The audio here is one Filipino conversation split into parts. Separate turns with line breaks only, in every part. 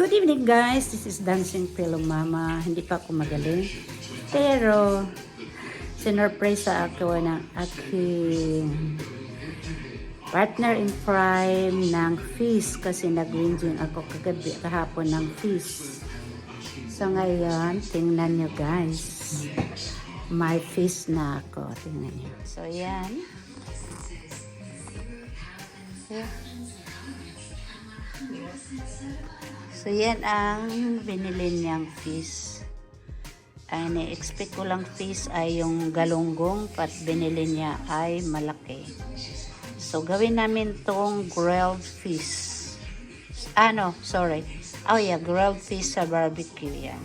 Good evening guys, this is Dancing Pillow Mama. Hindi pa ako magaling. Pero, sinurprise sa ako ng aking partner in crime ng feast kasi nag-win ako kahapon ng feast. So ngayon, tingnan nyo guys. May feast na ako. Tingnan nyo. So yan. Yeah. So yan ang binili niyang fish. Ang na-expect ko lang fish ay yung galunggong, pat binili niya ay malaki. So gawin namin tong grilled fish. Sorry. Oh yeah, grilled fish sa barbecue yan.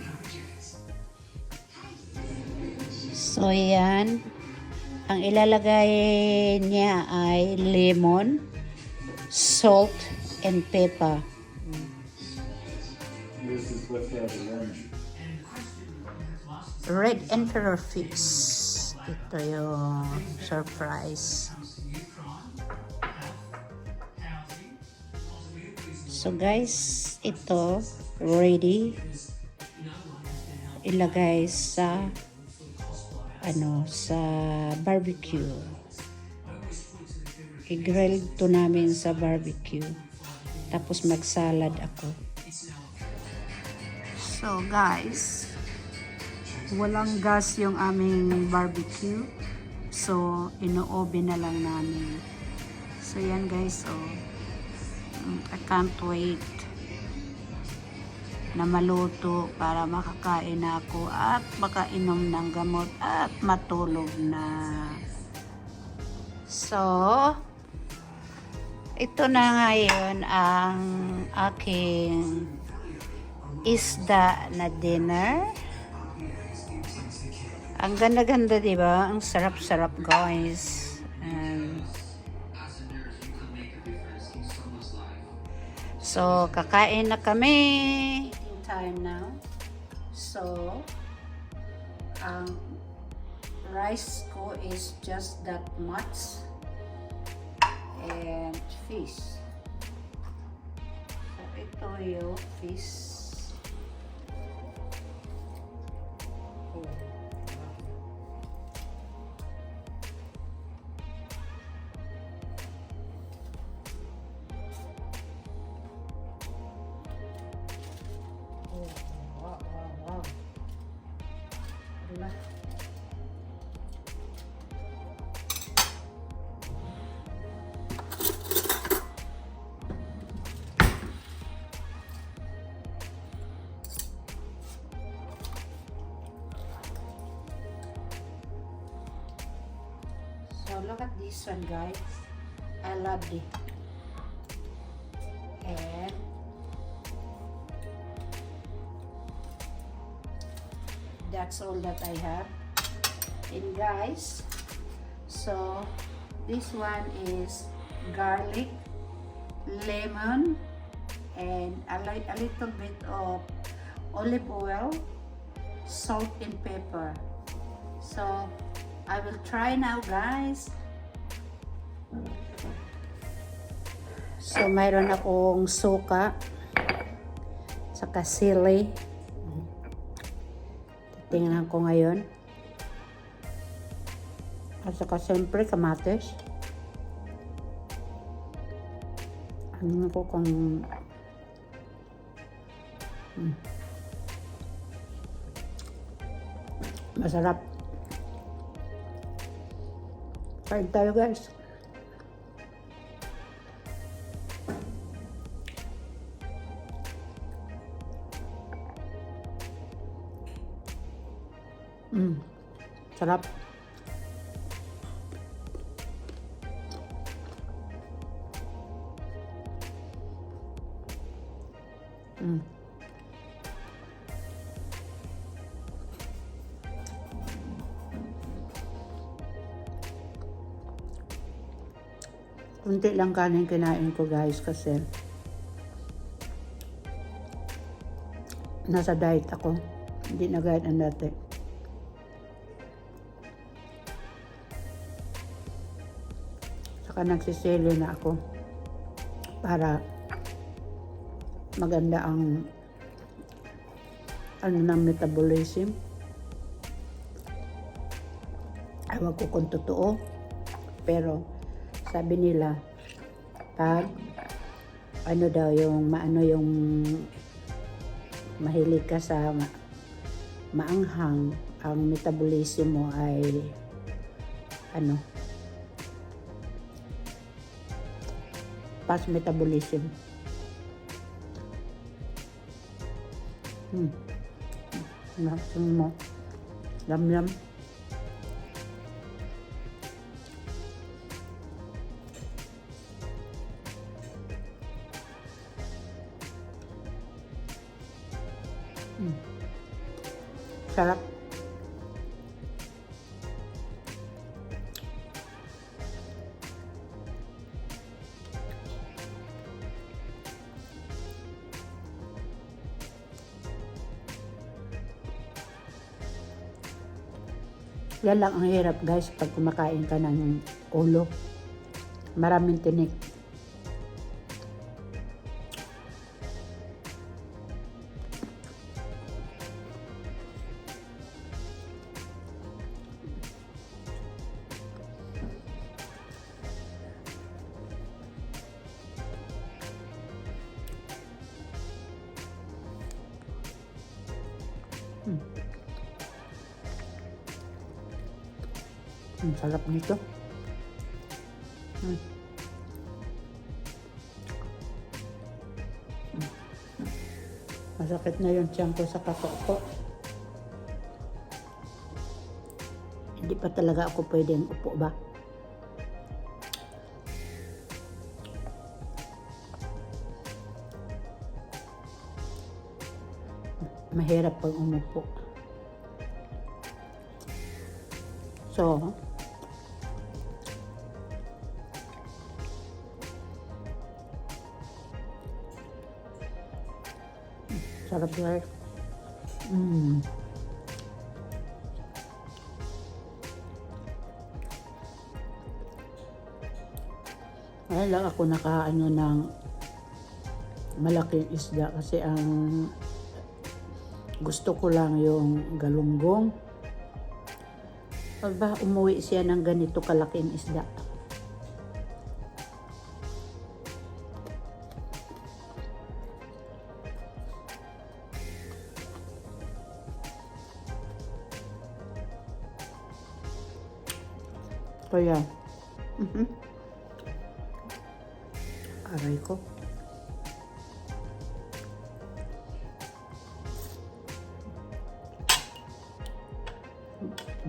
So yan. Ang ilalagay niya ay lemon, salt, and pepper.
This is what they have to learn.
Red Emperor fish. Ito yung surprise. So guys, ito ready. Ilagay sa sa barbecue. I-grill to namin sa barbecue. Tapos mag-salad ako. So guys, walang gas yung aming barbecue. So ino-oven na lang namin. So yan guys, I can't wait na maluto para makakain ako at makainom ng gamot at matulog na. So, ito na ngayon ang aking isda na dinner. Ang ganda-ganda, diba? Ang sarap-sarap, guys. So, kakain na kami. Time now. So, ang rice ko is just that much. And fish. So, ito yung fish. Wow. Diba? So look at this one guys. I love it. And that's all that I have. And guys, so this one is garlic, lemon, and a little bit of olive oil, salt and pepper. So I will try now guys. So mayroon akong suka, saka sili. Tingnan ko ngayon. At saka siyempre kamatis. Ano ko kung masarap. Kain tayo guys. Sarap. Kunti lang kanin kinain ko guys kasi nasa diet ako. Hindi na gaya ng dati. Saka nagsisili na ako para maganda ang ano ng metabolism. Ewan ko kung totoo, pero sabi nila pag ano daw yung maano yung mahilig ka sa maanghang, ang metabolism mo ay ano, fast metabolism. Nakasama mo. Yum. Sarap. Yan lang ang hirap guys pag kumakain ka ng ulo. Maraming tinik. Ang sarap nito. Masakit na yung tiyan ko sa kakaupo. Hindi pa talaga ako pwedeng upo ba? Mahirap pag umupo. So, sarap guys. Ngayon lang ako nakaano ng malaking isda kasi ang gusto ko lang yung galunggong. Pag umuwi siya ng ganito kalaking isda. Kaya, aray ko.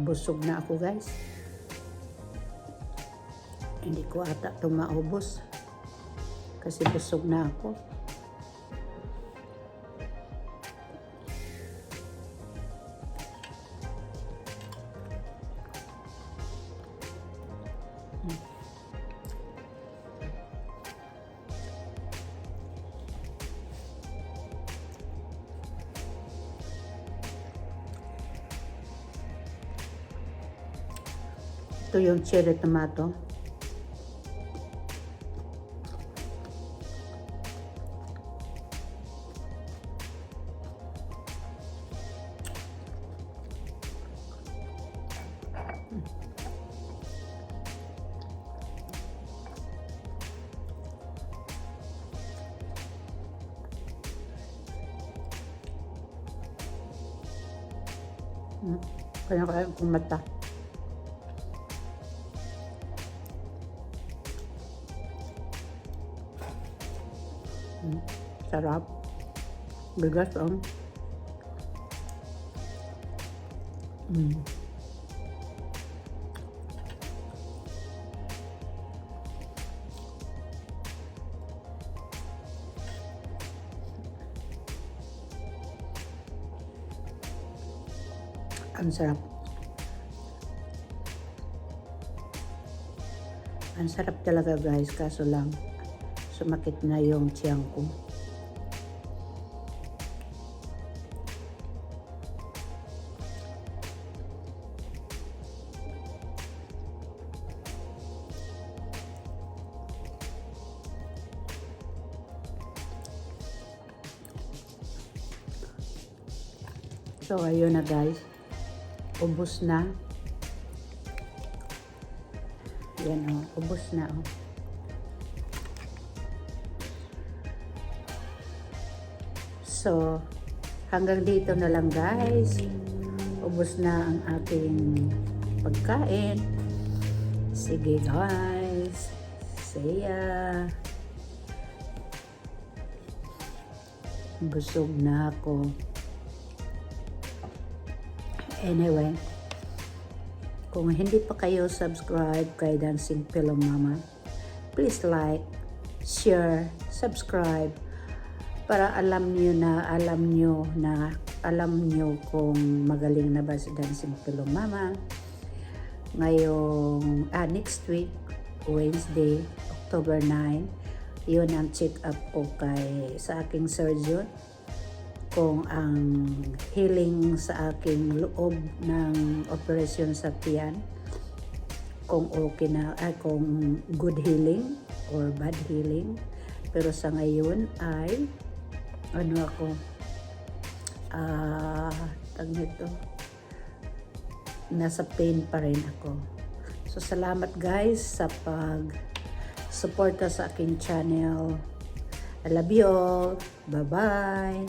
Busog na ako guys. Hindi ko ata ito maubos. Kasi busog na ako. Ito yung cherry tomato. Kaya kung mata. Sarap. Bigas ang. Ang sarap. Ang sarap talaga guys, kaso lang sumakit na yung tiyan ko. So, ayun na guys. Ubus na. Yan o, ubus na o. So, hanggang dito na lang guys. Ubus na ang aking pagkain. Sige guys. See ya. Busog na ako. Anyway, kung hindi pa kayo subscribe kay Dancing Pillow Mama, please like, share, subscribe para alam nyo kung magaling na ba si Dancing Pillow Mama. Ngayong next week, Wednesday, October 9, yun ang check-up ko sa aking surgeon kung ang healing sa aking loob ng operasyon sa tiyan, kung okay na, kung good healing or bad healing. Pero sa ngayon ay tag nito, nasa pain pa rin ako. So salamat guys sa pag-suporta sa aking channel. I love you all. Bye bye.